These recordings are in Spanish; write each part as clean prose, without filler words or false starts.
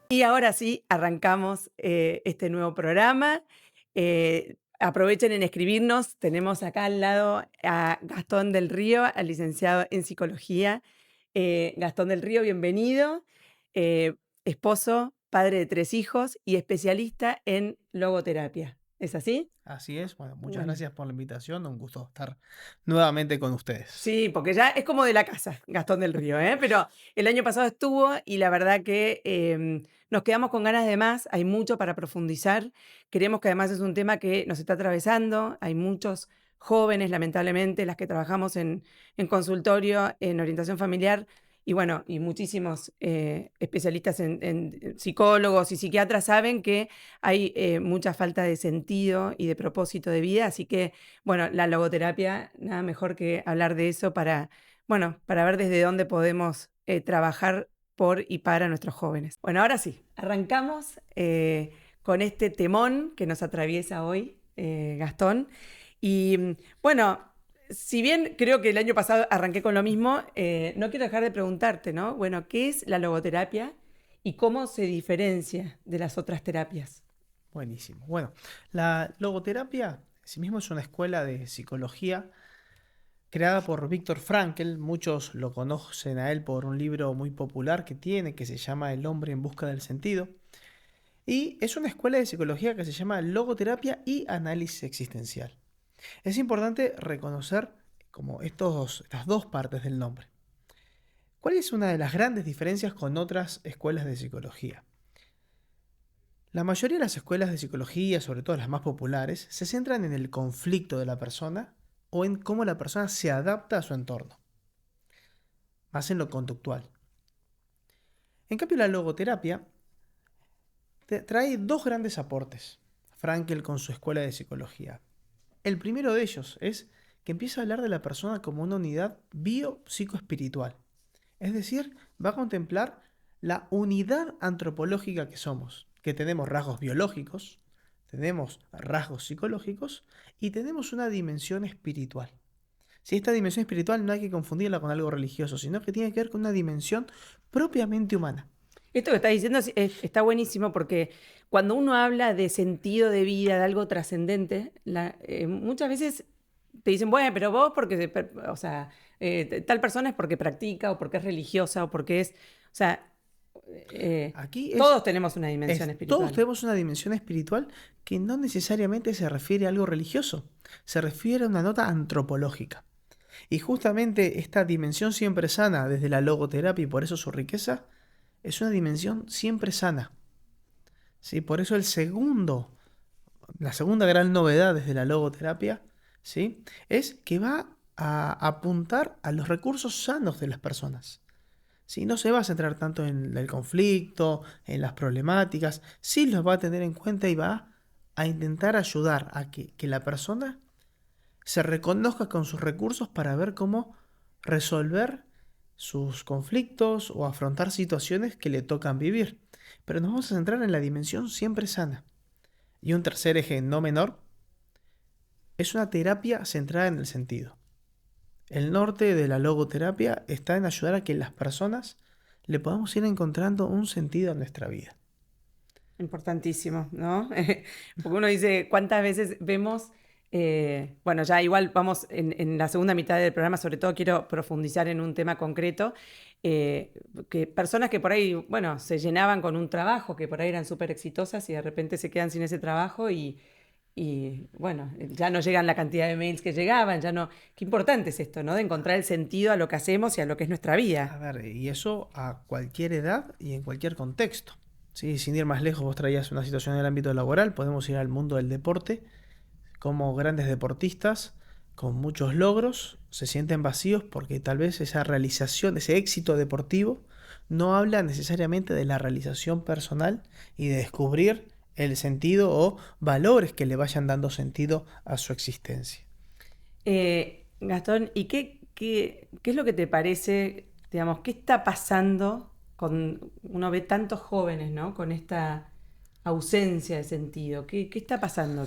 Y ahora sí, arrancamos este nuevo programa. Aprovechen en escribirnos. Tenemos acá al lado a Gastón del Río, al licenciado en psicología. Gastón del Río, bienvenido. Eh, Esposo, padre de 3 hijos y especialista en logoterapia. ¿Es así? Así es, bueno, muchas Bueno. gracias por la invitación, un gusto estar nuevamente con ustedes. Sí, porque ya es como de la casa, Gastón del Río, ¿eh? Pero el año pasado estuvo y la verdad que nos quedamos con ganas de más, hay mucho para profundizar. Creemos que además es un tema que nos está atravesando, hay muchos jóvenes, lamentablemente, las que trabajamos en consultorio, en orientación familiar, y bueno, y muchísimos especialistas en psicólogos y psiquiatras saben que hay mucha falta de sentido y de propósito de vida, así que bueno, la logoterapia, nada mejor que hablar de eso para, bueno, para ver desde dónde podemos trabajar por y para nuestros jóvenes. Bueno, ahora sí, arrancamos con este temón que nos atraviesa hoy, Gastón. Y bueno, si bien creo que el año pasado arranqué con lo mismo, no quiero dejar de preguntarte, ¿no? Bueno, ¿qué es la logoterapia y cómo se diferencia de las otras terapias? Buenísimo. Bueno, la logoterapia, asimismo, es una escuela de psicología creada por Viktor Frankl. Muchos lo conocen a él por un libro muy popular que tiene, que se llama El hombre en busca del sentido. Y es una escuela de psicología que se llama logoterapia y análisis existencial. Es importante reconocer como estas dos partes del nombre. ¿Cuál es una de las grandes diferencias con otras escuelas de psicología? La mayoría de las escuelas de psicología, sobre todo las más populares, se centran en el conflicto de la persona o en cómo la persona se adapta a su entorno, más en lo conductual. En cambio, la logoterapia trae dos grandes aportes, Frankl con su escuela de psicología. El primero de ellos es que empieza a hablar de la persona como una unidad biopsicoespiritual, es decir, va a contemplar la unidad antropológica que somos, que tenemos rasgos biológicos, tenemos rasgos psicológicos y tenemos una dimensión espiritual. Si esta dimensión espiritual no hay que confundirla con algo religioso, sino que tiene que ver con una dimensión propiamente humana. Esto que estás diciendo está buenísimo porque cuando uno habla de sentido de vida, de algo trascendente, muchas veces te dicen, bueno, pero vos porque, o sea, tal persona es porque practica o porque es religiosa o porque es, o sea, Aquí todos tenemos una dimensión todos espiritual. tenemos una dimensión espiritual que no necesariamente se refiere a algo religioso, se refiere a una nota antropológica. Y justamente esta dimensión siempre sana desde la logoterapia y por eso su riqueza es una dimensión siempre sana. ¿Sí? Por eso la segunda gran novedad desde la logoterapia, ¿sí? Es que va a apuntar a los recursos sanos de las personas. ¿Sí? No se va a centrar tanto en el conflicto, en las problemáticas, sí los va a tener en cuenta y va a intentar ayudar a que la persona se reconozca con sus recursos para ver cómo resolver sus conflictos o afrontar situaciones que le tocan vivir. Pero nos vamos a centrar en la dimensión siempre sana. Y un tercer eje no menor es una terapia centrada en el sentido. El norte de la logoterapia está en ayudar a que las personas le podamos ir encontrando un sentido a nuestra vida. Importantísimo, ¿no? Porque uno dice, ¿cuántas veces vemos? Bueno, ya igual vamos en la segunda mitad del programa, sobre todo quiero profundizar en un tema concreto, que personas que por ahí, bueno, se llenaban con un trabajo, que por ahí eran súper exitosas y de repente se quedan sin ese trabajo y, bueno, ya no llegan la cantidad de mails que llegaban, ya no... Qué importante es esto, ¿no? De encontrar el sentido a lo que hacemos y a lo que es nuestra A vida. ver, y eso a cualquier edad y en cualquier contexto. ¿Sí? Sin ir más lejos, vos traías una situación en el ámbito laboral, podemos ir al mundo del deporte, como grandes deportistas con muchos logros se sienten vacíos porque tal vez esa realización, ese éxito deportivo, no habla necesariamente de la realización personal y de descubrir el sentido o valores que le vayan dando sentido a su existencia. Gastón, ¿y qué es lo que te parece, digamos, qué está pasando con, uno ve tantos jóvenes, ¿no? Con esta ausencia de sentido. ¿Qué está pasando?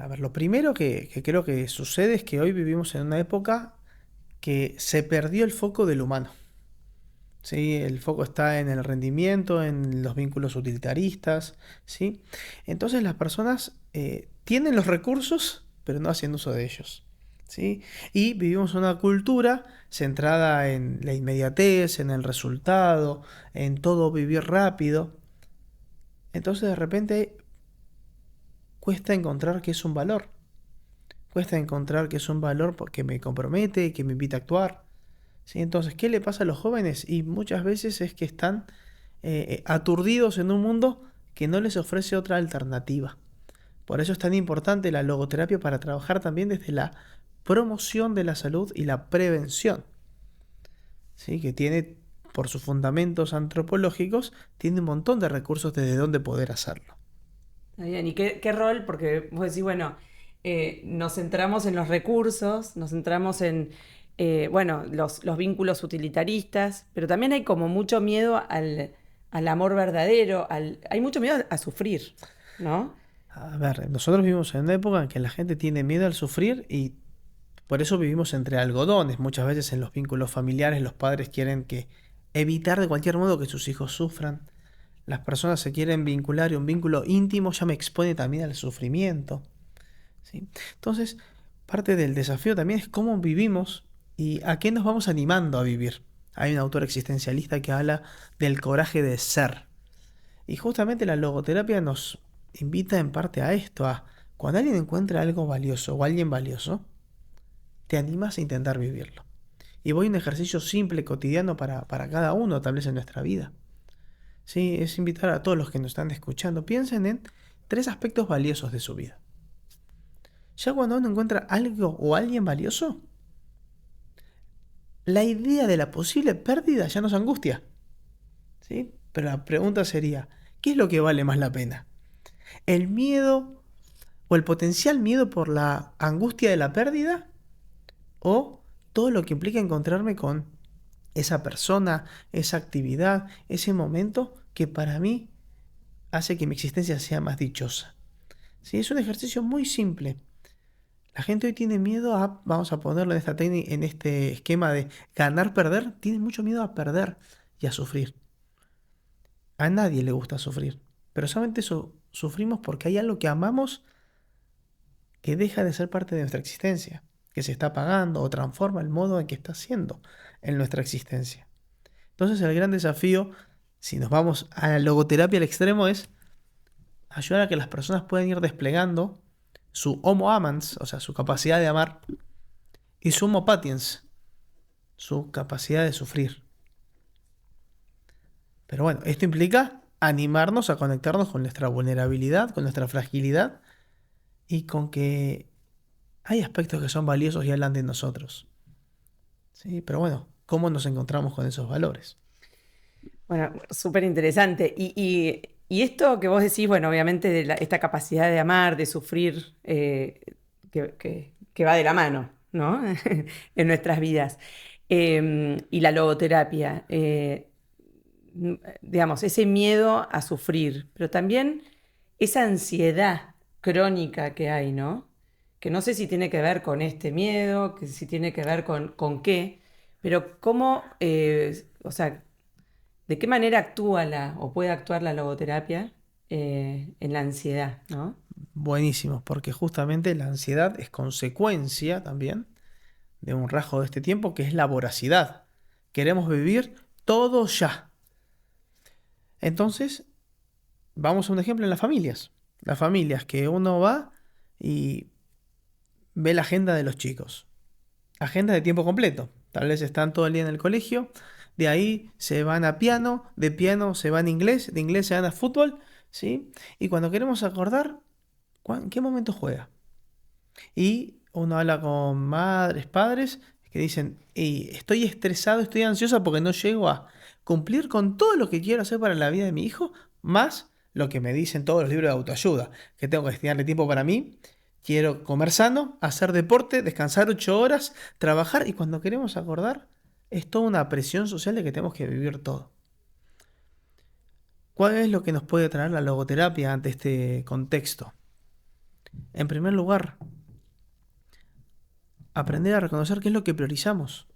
A ver, lo primero que creo que sucede es que hoy vivimos en una época que se perdió el foco del humano. ¿Sí? El foco está en el rendimiento, en los vínculos utilitaristas, ¿sí? Entonces las personas tienen los recursos, pero no hacen uso de ellos, ¿sí? Y vivimos una cultura centrada en la inmediatez, en el resultado, en todo vivir rápido. Entonces de repente cuesta encontrar que es un valor. Cuesta encontrar que es un valor porque me compromete, que me invita a actuar. ¿Sí? Entonces, ¿qué le pasa a los jóvenes? Y muchas veces es que están aturdidos en un mundo que no les ofrece otra alternativa. Por eso es tan importante la logoterapia para trabajar también desde la promoción de la salud y la prevención. ¿Sí? Que tiene, por sus fundamentos antropológicos, tiene un montón de recursos desde donde poder hacerlo. Está bien, ¿y qué rol? Porque vos decís, bueno, nos centramos en los recursos, nos centramos en, bueno, los vínculos utilitaristas, pero también hay como mucho miedo al amor verdadero, hay mucho miedo a sufrir, ¿no? A ver, nosotros vivimos en una época en que la gente tiene miedo al sufrir y por eso vivimos entre algodones. Muchas veces en los vínculos familiares los padres quieren que evitar de cualquier modo que sus hijos sufran. Las personas se quieren vincular y un vínculo íntimo ya me expone también al sufrimiento. ¿Sí? Entonces, parte del desafío también es cómo vivimos y a qué nos vamos animando a vivir. Hay un autor existencialista que habla del coraje de ser. Y justamente la logoterapia nos invita en parte a esto, a cuando alguien encuentra algo valioso o alguien valioso, te animas a intentar vivirlo. Y voy a un ejercicio simple, cotidiano para cada uno, tal vez en nuestra vida. Sí, es invitar a todos los que nos están escuchando, piensen en 3 aspectos valiosos de su vida. Ya cuando uno encuentra algo o alguien valioso, la idea de la posible pérdida ya nos angustia. ¿Sí? Pero la pregunta sería, ¿qué es lo que vale más la pena? ¿El miedo o el potencial miedo por la angustia de la pérdida? ¿O todo lo que implica encontrarme con esa persona, esa actividad, ese momento que para mí hace que mi existencia sea más dichosa? ¿Sí? Es un ejercicio muy simple. La gente hoy tiene miedo a, vamos a ponerlo en esta técnica, en este esquema de ganar-perder, tiene mucho miedo a perder y a sufrir. A nadie le gusta sufrir, pero solamente sufrimos porque hay algo que amamos que deja de ser parte de nuestra existencia, que se está apagando o transforma el modo en que está siendo en nuestra existencia. Entonces el gran desafío, si nos vamos a la logoterapia al extremo, es ayudar a que las personas puedan ir desplegando su homo amans, o sea, su capacidad de amar, y su homo patiens, su capacidad de sufrir. Pero bueno, esto implica animarnos a conectarnos con nuestra vulnerabilidad, con nuestra fragilidad y con que hay aspectos que son valiosos y hablan de nosotros. ¿Sí? Pero bueno, ¿cómo nos encontramos con esos valores? Bueno, súper interesante. Y esto que vos decís, bueno, obviamente de esta capacidad de amar, de sufrir, que va de la mano, ¿no? En nuestras vidas. Y la logoterapia, digamos, ese miedo a sufrir, pero también esa ansiedad crónica que hay, ¿no? Que no sé si tiene que ver con este miedo, que si tiene que ver con qué, pero cómo, o sea, ¿de qué manera actúa o puede actuar la logoterapia en la ansiedad, ¿no? Buenísimos, porque justamente la ansiedad es consecuencia también de un rasgo de este tiempo que es la voracidad. Queremos vivir todo ya. Entonces, vamos a un ejemplo en las familias. Las familias que uno va y ve la agenda de los chicos. Agenda de tiempo completo. Tal vez están todo el día en el colegio, de ahí se van a piano, de piano se van a inglés, de inglés se van a fútbol, ¿sí? Y cuando queremos acordar, ¿en qué momento juega? Y uno habla con madres, padres, que dicen, estoy estresado, estoy ansiosa porque no llego a cumplir con todo lo que quiero hacer para la vida de mi hijo, más lo que me dicen todos los libros de autoayuda, que tengo que destinarle tiempo para mí, quiero comer sano, hacer deporte, descansar 8 horas, trabajar, y cuando queremos acordar, es toda una presión social de que tenemos que vivir todo. ¿Cuál es lo que nos puede traer la logoterapia ante este contexto? En primer lugar, aprender a reconocer qué es lo que priorizamos.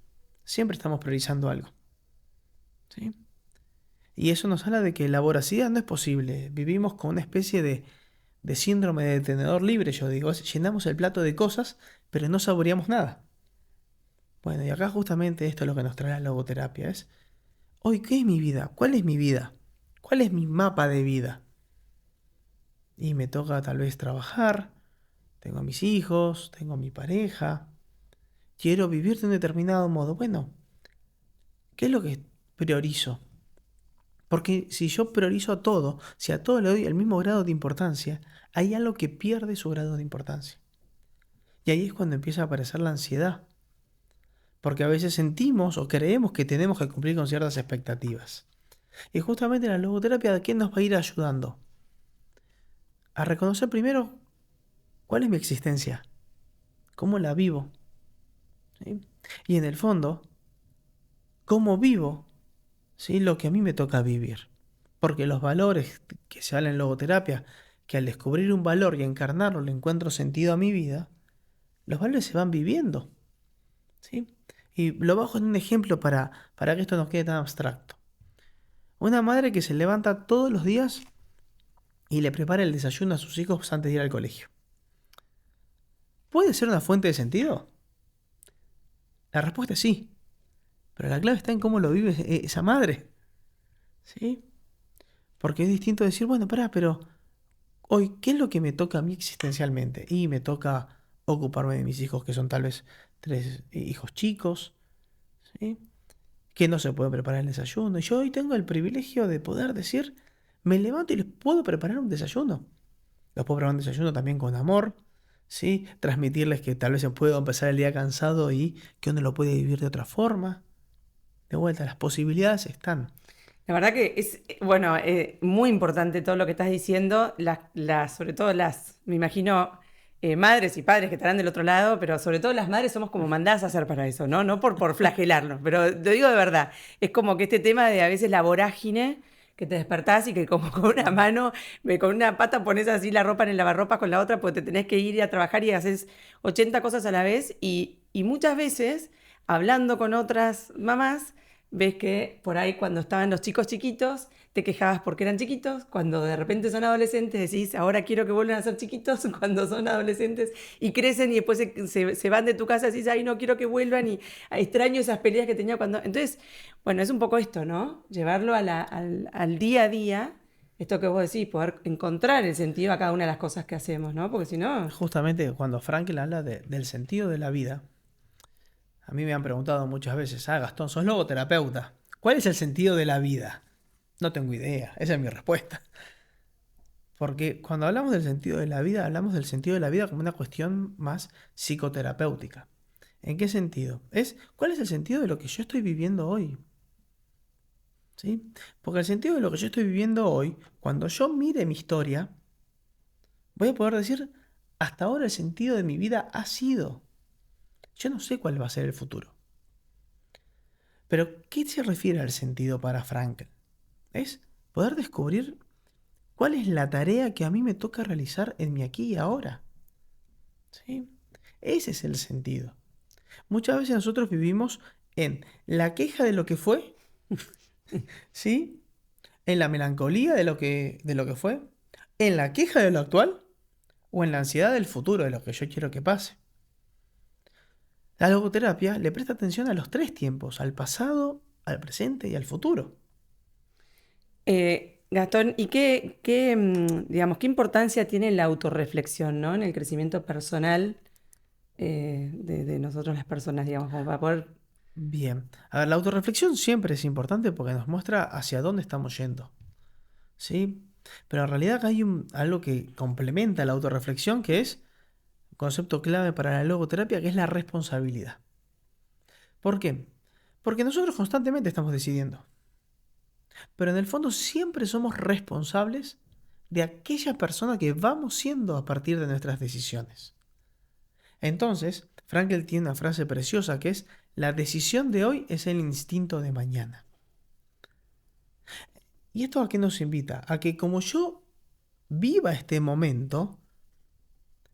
Siempre estamos priorizando algo. ¿Sí? Y eso nos habla de que la voracidad no es posible. Vivimos con una especie de síndrome de tenedor libre, yo digo. Llenamos el plato de cosas, pero no saboreamos nada. Bueno, y acá justamente esto es lo que nos trae la logoterapia. Es, hoy, ¿qué es mi vida? ¿Cuál es mi vida? ¿Cuál es mi mapa de vida? Y me toca tal vez trabajar, tengo a mis hijos, tengo a mi pareja, quiero vivir de un determinado modo. Bueno, ¿qué es lo que priorizo? Porque si yo priorizo a todo, si a todo le doy el mismo grado de importancia, hay algo que pierde su grado de importancia. Y ahí es cuando empieza a aparecer la ansiedad. Porque a veces sentimos o creemos que tenemos que cumplir con ciertas expectativas. Y justamente la logoterapia, ¿a qué nos va a ir ayudando? A reconocer primero cuál es mi existencia, cómo la vivo. ¿Sí? Y en el fondo, cómo vivo, ¿sí?, lo que a mí me toca vivir. Porque los valores que se hablan en logoterapia, que al descubrir un valor y encarnarlo le encuentro sentido a mi vida, los valores se van viviendo. ¿Sí? Y lo bajo en un ejemplo para que esto no quede tan abstracto. Una madre que se levanta todos los días y le prepara el desayuno a sus hijos antes de ir al colegio. ¿Puede ser una fuente de sentido? La respuesta es sí. Pero la clave está en cómo lo vive esa madre. ¿Sí? Porque es distinto decir, bueno, pará, pero hoy, ¿qué es lo que me toca a mí existencialmente? Y me toca ocuparme de mis hijos, que son tal vez 3 hijos chicos, ¿sí?, que no se puede preparar el desayuno. Y yo hoy tengo el privilegio de poder decir, me levanto y les puedo preparar un desayuno. Les puedo preparar un desayuno también con amor, ¿sí? Transmitirles que tal vez se pueda empezar el día cansado y que uno lo puede vivir de otra forma. De vuelta, las posibilidades están. La verdad que es, bueno, muy importante todo lo que estás diciendo, sobre todo me imagino, madres y padres que estarán del otro lado, pero sobre todo las madres somos como mandadas a hacer para eso, ¿no? No por flagelarnos, pero lo digo de verdad, es como que este tema de a veces la vorágine, que te despertás y que como con una mano, con una pata pones así la ropa en el lavarropas con la otra, pues te tenés que ir a trabajar y haces 80 cosas a la vez y muchas veces, hablando con otras mamás, ves que por ahí cuando estaban los chicos chiquitos te quejabas porque eran chiquitos, cuando de repente son adolescentes decís, ahora quiero que vuelvan a ser chiquitos cuando son adolescentes y crecen y después se van de tu casa y decís, ay, no quiero que vuelvan y extraño esas peleas que tenía cuando... Entonces, bueno, es un poco esto, ¿no? Llevarlo al día a día, esto que vos decís, poder encontrar el sentido a cada una de las cosas que hacemos, ¿no? Porque si no... Justamente cuando Frankl habla del sentido de la vida, a mí me han preguntado muchas veces, Gastón, sos logoterapeuta, ¿cuál es el sentido de la vida? No tengo idea, esa es mi respuesta. Porque cuando hablamos del sentido de la vida, hablamos del sentido de la vida como una cuestión más psicoterapéutica. ¿En qué sentido? ¿Cuál es el sentido de lo que yo estoy viviendo hoy? ¿Sí? Porque el sentido de lo que yo estoy viviendo hoy, cuando yo mire mi historia, voy a poder decir, hasta ahora el sentido de mi vida ha sido. Yo no sé cuál va a ser el futuro. Pero, ¿qué se refiere al sentido para Frankl? Es poder descubrir cuál es la tarea que a mí me toca realizar en mi aquí y ahora. ¿Sí? Ese es el sentido. Muchas veces nosotros vivimos en la queja de lo que fue, ¿sí?, en la melancolía de lo que fue, en la queja de lo actual o en la ansiedad del futuro, de lo que yo quiero que pase. La logoterapia le presta atención a los 3 tiempos, al pasado, al presente y al futuro. Gastón, ¿y digamos, qué importancia tiene la autorreflexión, ¿no? En el crecimiento personal de nosotros las personas, digamos, como para poder... Bien, a ver, la autorreflexión siempre es importante porque nos muestra hacia dónde estamos yendo, ¿sí? Pero en realidad acá hay algo que complementa la autorreflexión, que es un concepto clave para la logoterapia, que es la responsabilidad. ¿Por qué? Porque nosotros constantemente estamos decidiendo, pero en el fondo siempre somos responsables de aquella persona que vamos siendo a partir de nuestras decisiones. Entonces, Frankl tiene una frase preciosa que es, la decisión de hoy es el instinto de mañana. ¿Y esto a qué nos invita? A que como yo viva este momento,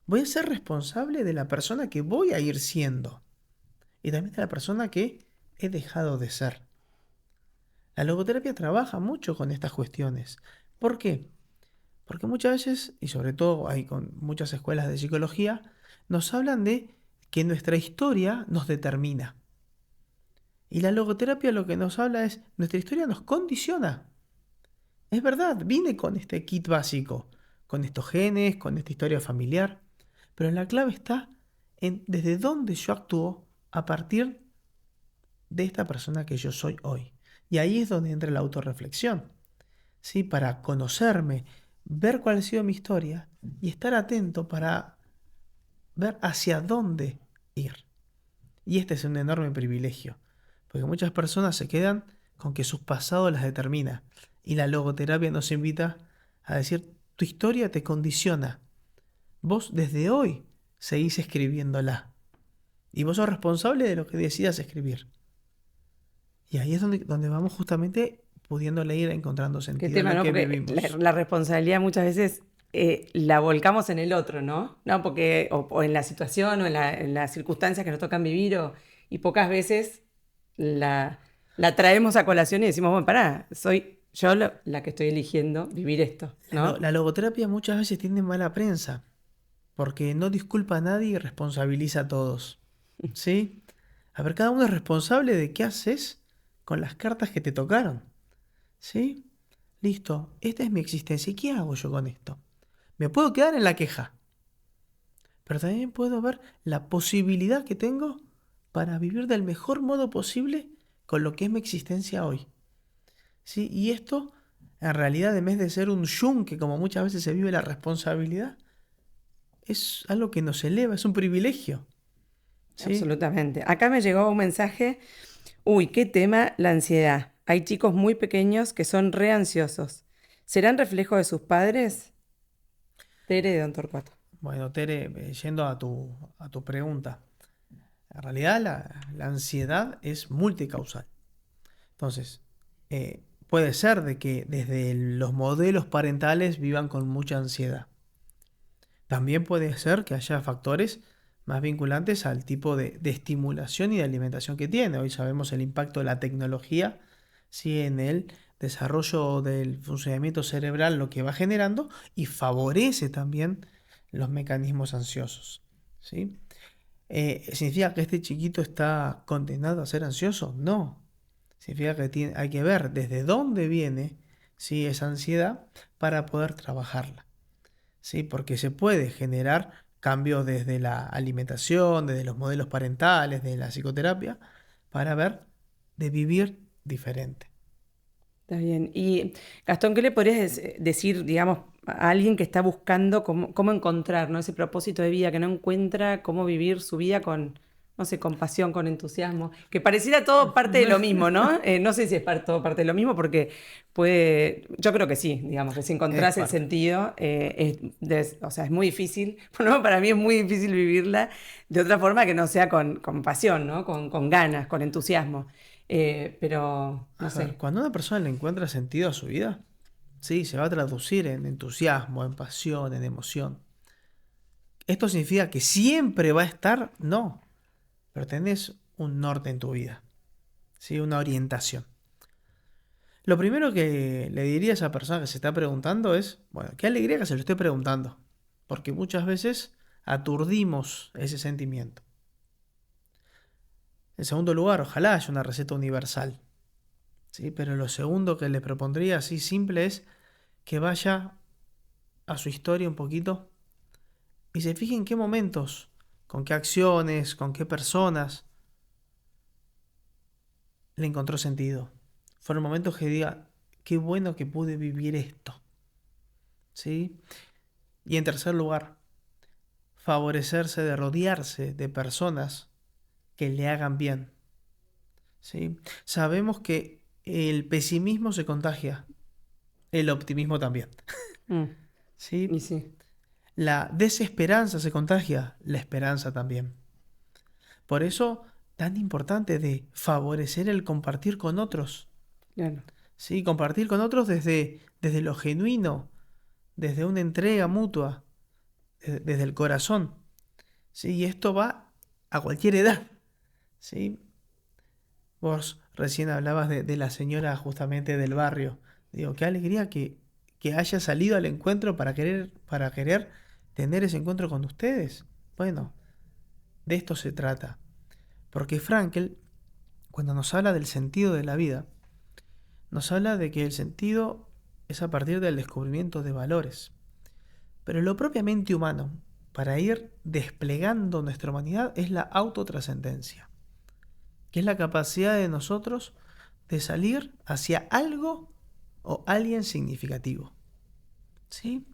Voy a ser responsable de la persona que voy a ir siendo y también de la persona que he dejado de ser. La logoterapia trabaja mucho con estas cuestiones. ¿Por qué? Porque muchas veces, y sobre todo hay con muchas escuelas de psicología, nos hablan de que nuestra historia nos determina. Y la logoterapia lo que nos habla es, nuestra historia nos condiciona. Es verdad, vine con este kit básico, con estos genes, con esta historia familiar, pero la clave está en desde dónde yo actúo a partir de esta persona que yo soy hoy. Y ahí es donde entra la autorreflexión, ¿sí? Para conocerme, ver cuál ha sido mi historia y estar atento para ver hacia dónde ir. Y este es un enorme privilegio, porque muchas personas se quedan con que sus pasados las determina. Y la logoterapia nos invita a decir, tu historia te condiciona. Vos desde hoy seguís escribiéndola. Y vos sos responsable de lo que decidas escribir. Y ahí es donde vamos justamente pudiéndole ir encontrando Qué sentido en tema, lo ¿no? que Porque vivimos. la responsabilidad muchas veces la volcamos en el otro, ¿no? No, porque, o en la situación o en las circunstancias que nos tocan vivir, y pocas veces la, la traemos a colación y decimos, bueno, pará, soy yo la que estoy eligiendo vivir esto, ¿no? La logoterapia muchas veces tiene mala prensa, porque no disculpa a nadie y responsabiliza a todos. ¿Sí? A ver, cada uno es responsable de qué haces con las cartas que te tocaron. ¿Sí? Listo, esta es mi existencia. ¿Y qué hago yo con esto? Me puedo quedar en la queja, pero también puedo ver la posibilidad que tengo para vivir del mejor modo posible con lo que es mi existencia hoy. ¿Sí? Y esto, en realidad, en vez de ser un yunque, como muchas veces se vive la responsabilidad, es algo que nos eleva, es un privilegio. ¿Sí? Absolutamente. Acá me llegó un mensaje, uy, qué tema, la ansiedad. Hay chicos muy pequeños que son re ansiosos. ¿Serán reflejo de sus padres? Tere de Don Torcuato. Bueno, Tere, yendo a tu pregunta, en realidad la ansiedad es multicausal. Entonces, puede ser de que desde los modelos parentales vivan con mucha ansiedad. También puede ser que haya factores más vinculantes al tipo de estimulación y de alimentación que tiene. Hoy sabemos el impacto de la tecnología, ¿sí? En el desarrollo del funcionamiento cerebral, lo que va generando y favorece también los mecanismos ansiosos. ¿Sí? ¿Significa que este chiquito está condenado a ser ansioso? No. Significa que hay que ver desde dónde viene, ¿sí? Esa ansiedad para poder trabajarla. ¿Sí? Porque se puede generar cambios desde la alimentación, desde los modelos parentales, de la psicoterapia, para ver de vivir diferente. Está bien. Y Gastón, ¿qué le podrías decir, digamos, a alguien que está buscando cómo encontrar, ¿no? Ese propósito de vida, que no encuentra cómo vivir su vida con, no sé, con pasión, con entusiasmo? Que pareciera todo parte de lo mismo, ¿no? No sé si es todo parte de lo mismo, porque yo creo que sí, digamos, que si Es encontrás el parte. sentido, o sea, es muy difícil, por lo menos para mí es muy difícil vivirla de otra forma que no sea con pasión, ¿no? Con ganas, con entusiasmo. Pero, no A ver, sé. cuando una persona le encuentra sentido a su vida, sí, se va a traducir en entusiasmo, en pasión, en emoción. ¿Esto significa que siempre va a estar? No, pero tenés un norte en tu vida, ¿sí? Una orientación. Lo primero que le diría a esa persona que se está preguntando es, bueno, qué alegría que se lo esté preguntando, porque muchas veces aturdimos ese sentimiento. En segundo lugar, ojalá haya una receta universal, ¿sí? Pero lo segundo que le propondría así simple es que vaya a su historia un poquito y se fije en qué momentos, con qué acciones, con qué personas le encontró sentido. Fueron momentos que diga, qué bueno que pude vivir esto, ¿sí? Y en tercer lugar, favorecerse de rodearse de personas que le hagan bien, ¿sí? Sabemos que el pesimismo se contagia, el optimismo también, Mm, y ¿sí? sí, La desesperanza se contagia, la esperanza también. Por eso, tan importante de favorecer el compartir con otros, claro. ¿sí? Compartir con otros desde lo genuino, desde una entrega mutua, desde el corazón. ¿Sí? Y esto va a cualquier edad. ¿Sí? Vos recién hablabas de la señora justamente del barrio. Digo, qué alegría que haya salido al encuentro para querer tener ese encuentro con ustedes. Bueno, de esto se trata. Porque Frankl, cuando nos habla del sentido de la vida, nos habla de que el sentido es a partir del descubrimiento de valores. Pero lo propiamente humano, para ir desplegando nuestra humanidad, es la autotrascendencia, que es la capacidad de nosotros de salir hacia algo o alguien significativo. ¿Sí?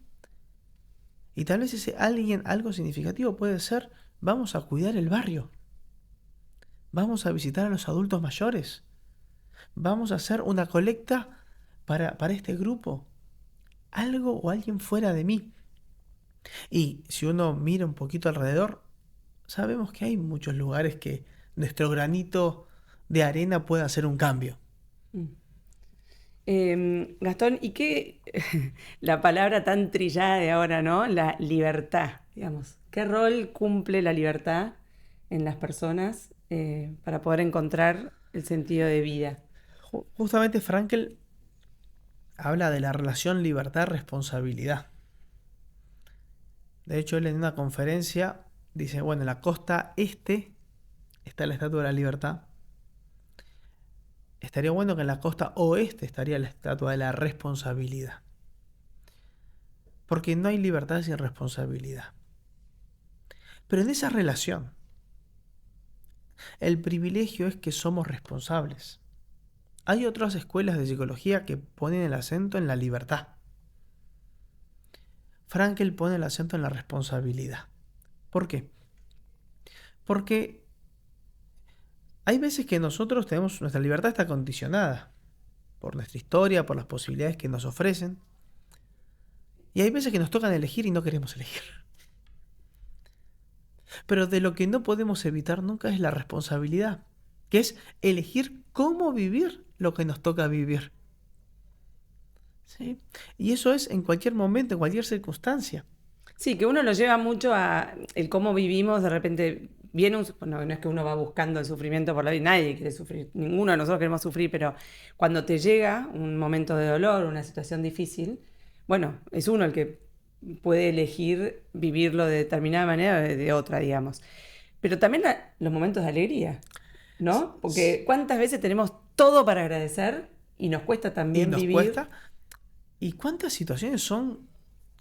Y tal vez ese alguien, algo significativo puede ser, vamos a cuidar el barrio, vamos a visitar a los adultos mayores, vamos a hacer una colecta para este grupo, algo o alguien fuera de mí. Y si uno mira un poquito alrededor, sabemos que hay muchos lugares que nuestro granito de arena puede hacer un cambio. Mm. Gastón, ¿y qué la palabra tan trillada de ahora, ¿no? La libertad, digamos. ¿Qué rol cumple la libertad en las personas para poder encontrar el sentido de vida? Justamente Frankl habla de la relación libertad-responsabilidad. De hecho, él en una conferencia dice, bueno, en la costa este está la Estatua de la Libertad. Estaría bueno que en la costa oeste estaría la Estatua de la Responsabilidad. Porque no hay libertad sin responsabilidad. Pero en esa relación, el privilegio es que somos responsables. Hay otras escuelas de psicología que ponen el acento en la libertad. Frankl pone el acento en la responsabilidad. ¿Por qué? Porque hay veces que nosotros tenemos, nuestra libertad está condicionada por nuestra historia, por las posibilidades que nos ofrecen. Y hay veces que nos tocan elegir y no queremos elegir. Pero de lo que no podemos evitar nunca es la responsabilidad, que es elegir cómo vivir lo que nos toca vivir. ¿Sí? Y eso es en cualquier momento, en cualquier circunstancia. Sí, que uno lo lleva mucho a el cómo vivimos, de repente viene bueno, no es que uno va buscando el sufrimiento por la vida, nadie quiere sufrir, ninguno de nosotros queremos sufrir, pero cuando te llega un momento de dolor, una situación difícil, bueno, es uno el que puede elegir vivirlo de determinada manera o de otra, digamos. Pero también los momentos de alegría, ¿no? Porque cuántas veces tenemos todo para agradecer y nos cuesta Y también nos vivir. cuesta. ¿Y cuántas situaciones son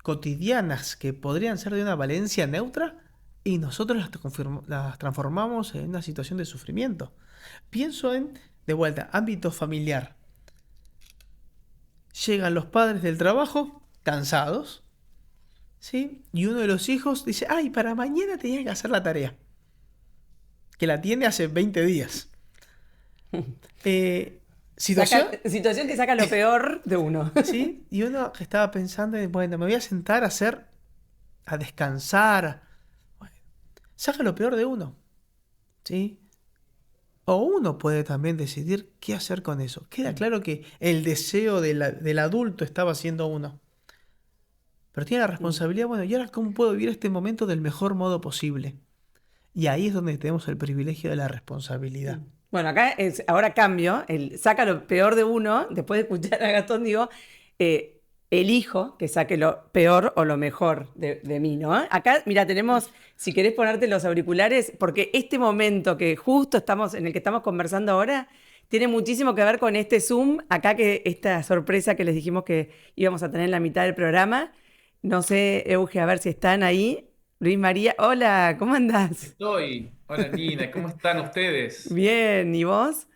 cotidianas que podrían ser de una valencia neutra y nosotros las transformamos en una situación de sufrimiento? Pienso en, de vuelta, ámbito familiar. Llegan los padres del trabajo cansados, ¿sí? Y uno de los hijos dice, ay, para mañana tenía que hacer la tarea, que la tiene hace 20 días. Situación, Situación que saca lo peor de uno. ¿sí? Y uno que estaba pensando, bueno, me voy a sentar a descansar. Bueno, saca lo peor de uno, ¿sí? O uno puede también decidir qué hacer con eso. Queda claro que el deseo del adulto estaba haciendo uno. Pero tiene la responsabilidad, bueno, ¿y ahora cómo puedo vivir este momento del mejor modo posible? Y ahí es donde tenemos el privilegio de la responsabilidad. Bueno, acá ahora cambio, saca lo peor de uno, después de escuchar a Gastón digo, elijo que saque lo peor o lo mejor de mí, ¿no? Acá, mira, tenemos, si querés ponerte los auriculares, porque este momento que justo estamos, en el que estamos conversando ahora, tiene muchísimo que ver con este Zoom, acá que esta sorpresa que les dijimos que íbamos a tener en la mitad del programa. No sé, Euge, a ver si están ahí. Luis María, hola, ¿cómo andás? Estoy. Hola Nina, ¿cómo están ustedes? Bien, ¿y vos?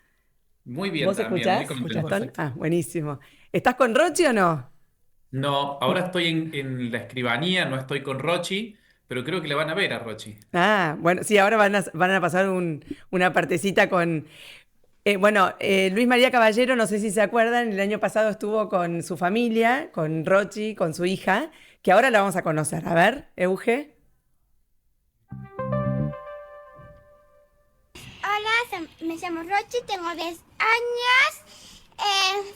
Muy bien ¿Vos también, muy escuchás, Escucho contento. Gastón? perfecto. Ah, buenísimo. ¿Estás con Rochi o no? No, ahora estoy en la escribanía, no estoy con Rochi, pero creo que le van a ver a Rochi. Ah, bueno, sí, ahora van a pasar una partecita con... bueno, Luis María Caballero, no sé si se acuerdan, el año pasado estuvo con su familia, con Rochi, con su hija, que ahora la vamos a conocer. A ver, Euge. Hola, me llamo Rochi, tengo 10 años.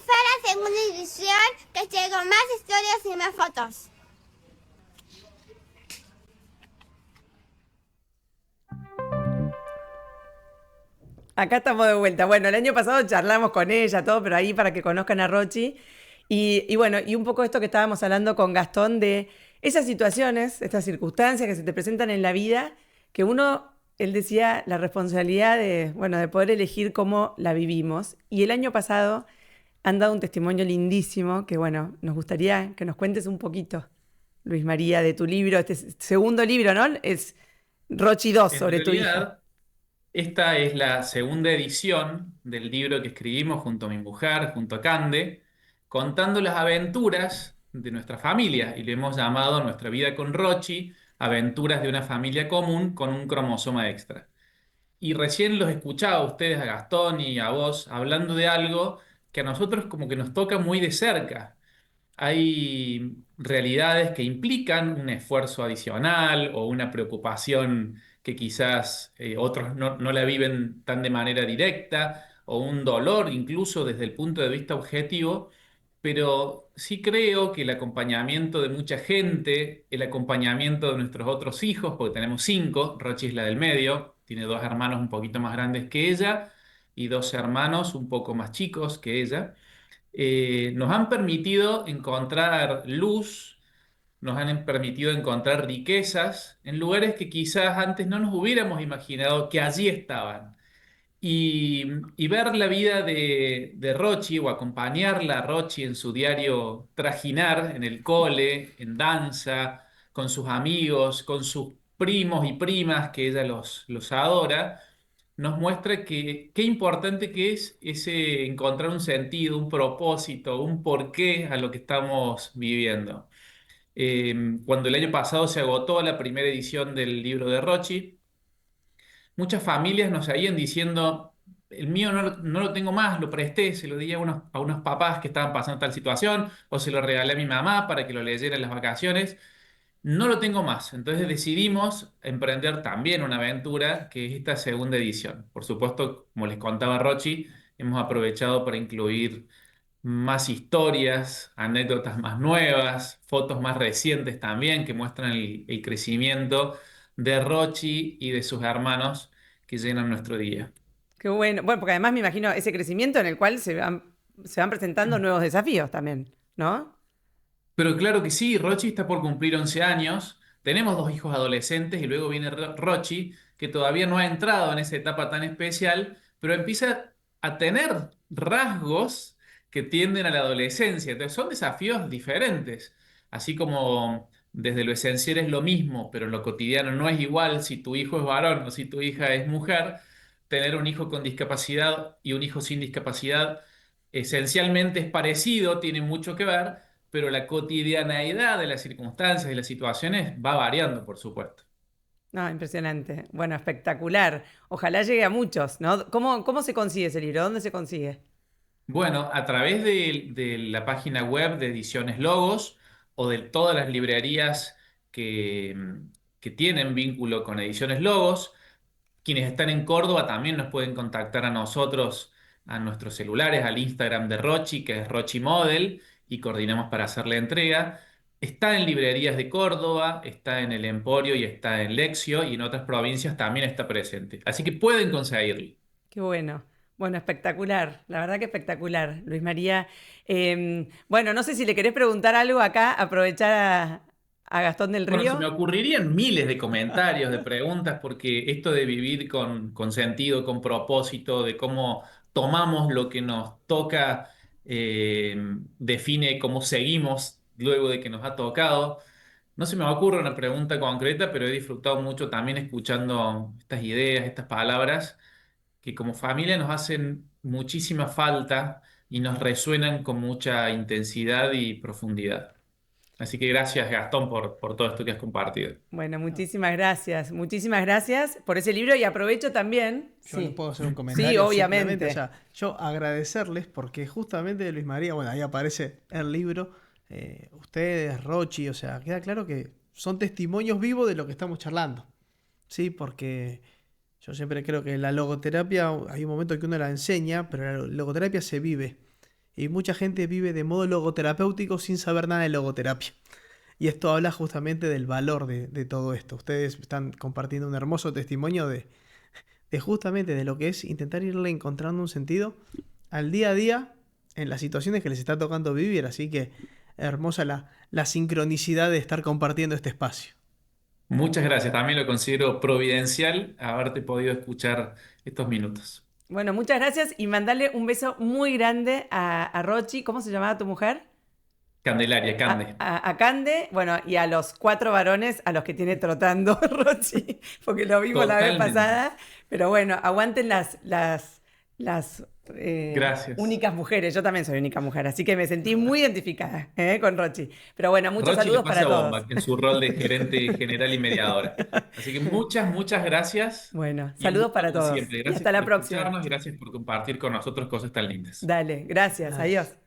Fue la segunda edición que llegó más historias y más fotos. Acá estamos de vuelta. Bueno, el año pasado charlamos con ella, todo, pero ahí para que conozcan a Rochi. Y bueno, y un poco esto que estábamos hablando con Gastón de esas situaciones, estas circunstancias que se te presentan en la vida, que uno, él decía, la responsabilidad de, bueno, de poder elegir cómo la vivimos. Y el año pasado han dado un testimonio lindísimo que, bueno, nos gustaría que nos cuentes un poquito, Luis María, de tu libro, este segundo libro, ¿no? Es Rochi 2 En sobre tu hija. realidad, esta es la segunda edición del libro que escribimos junto a mi mujer, junto a Cande, contando las aventuras de nuestra familia y le hemos llamado Nuestra vida con Rochi, aventuras de una familia común con un cromosoma extra. Y recién los escuchaba a ustedes, a Gastón y a vos, hablando de algo que a nosotros como que nos toca muy de cerca. Hay realidades que implican un esfuerzo adicional o una preocupación que quizás otros no la viven tan de manera directa o un dolor incluso desde el punto de vista objetivo, pero sí creo que el acompañamiento de mucha gente, el acompañamiento de nuestros otros hijos, porque tenemos 5, Rochi es la del medio, tiene 2 hermanos un poquito más grandes que ella y 2 hermanos un poco más chicos que ella, nos han permitido encontrar luz, nos han permitido encontrar riquezas en lugares que quizás antes no nos hubiéramos imaginado que allí estaban. Y ver la vida de Rochi o acompañarla a Rochi en su diario trajinar en el cole, en danza, con sus amigos, con sus primos y primas que ella los adora, nos muestra que qué importante que es ese encontrar un sentido, un propósito, un porqué a lo que estamos viviendo. Cuando el año pasado se agotó la primera edición del libro de Rochi, muchas familias nos seguían diciendo, el mío no lo tengo más, lo presté, se lo di a unos papás que estaban pasando tal situación, o se lo regalé a mi mamá para que lo leyera en las vacaciones. No lo tengo más, entonces decidimos emprender también una aventura que es esta segunda edición. Por supuesto, como les contaba Rochi, hemos aprovechado para incluir más historias, anécdotas más nuevas, fotos más recientes también que muestran el crecimiento de Rochi y de sus hermanos que llenan nuestro día. Qué bueno. Bueno, porque además me imagino ese crecimiento en el cual se van presentando nuevos desafíos también, ¿no? Pero claro que sí, Rochi está por cumplir 11 años, tenemos 2 hijos adolescentes y luego viene Rochi, que todavía no ha entrado en esa etapa tan especial, pero empieza a tener rasgos que tienden a la adolescencia. Entonces son desafíos diferentes, así como desde lo esencial es lo mismo, pero en lo cotidiano no es igual si tu hijo es varón o si tu hija es mujer, tener un hijo con discapacidad y un hijo sin discapacidad esencialmente es parecido, tiene mucho que ver, pero la cotidianeidad de las circunstancias y las situaciones va variando, por supuesto. No, impresionante. Bueno, espectacular. Ojalá llegue a muchos, ¿no? ¿Cómo se consigue ese libro? ¿Dónde se consigue? Bueno, a través de la página web de Ediciones Logos o de todas las librerías que, que tienen vínculo con Ediciones Logos, quienes están en Córdoba también nos pueden contactar a nosotros, a nuestros celulares, al Instagram de Rochi, que es Rochi Model, y coordinamos para hacer la entrega. Está en librerías de Córdoba, está en el Emporio y está en Lexio, y en otras provincias también está presente. Así que pueden conseguirlo. Qué bueno. Bueno, espectacular. La verdad que espectacular, Luis María. Bueno, no sé si le querés preguntar algo acá, aprovechar a Gastón del Bueno, se Río. me ocurrirían miles de comentarios, de preguntas, porque esto de vivir con sentido, con propósito, de cómo tomamos lo que nos toca, define cómo seguimos luego de que nos ha tocado. No se me ocurre una pregunta concreta, pero he disfrutado mucho también escuchando estas ideas, estas palabras, que como familia nos hacen muchísima falta y nos resuenan con mucha intensidad y profundidad. Así que gracias, Gastón, por todo esto que has compartido. Bueno, muchísimas gracias por ese libro y aprovecho también. Yo le Sí, puedo hacer un sí, comentario. Simplemente, obviamente. o sea, yo agradecerles porque justamente Luis María, bueno, ahí aparece el libro, ustedes, Rochi, o sea, queda claro que son testimonios vivos de lo que estamos charlando. Sí, porque yo siempre creo que la logoterapia, hay un momento que uno la enseña, pero la logoterapia se vive. Y mucha gente vive de modo logoterapéutico sin saber nada de logoterapia. Y esto habla justamente del valor de todo esto. Ustedes están compartiendo un hermoso testimonio de justamente de lo que es intentar irle encontrando un sentido al día a día en las situaciones que les está tocando vivir. Así que hermosa la sincronicidad de estar compartiendo este espacio. Muchas gracias. También lo considero providencial haberte podido escuchar estos minutos. Bueno, muchas gracias y mandale un beso muy grande a Rochi. ¿Cómo se llamaba tu mujer? Candelaria, Cande. A Cande, bueno, y a los 4 varones a los que tiene trotando Rochi, porque lo vimos la vez Totalmente. pasada. Pero bueno, aguanten las Gracias. únicas mujeres. Yo también soy única mujer, así que me sentí muy identificada con Rochi. Pero bueno, muchos Rochi le saludos para pasa todos. bomba en su rol de gerente general y mediadora. Así que muchas gracias. Bueno, Y un saludos gusto para como todos. siempre. Y Gracias hasta la por próxima. escucharnos, gracias por compartir con nosotros cosas tan lindas. Dale, gracias. Gracias. Adiós.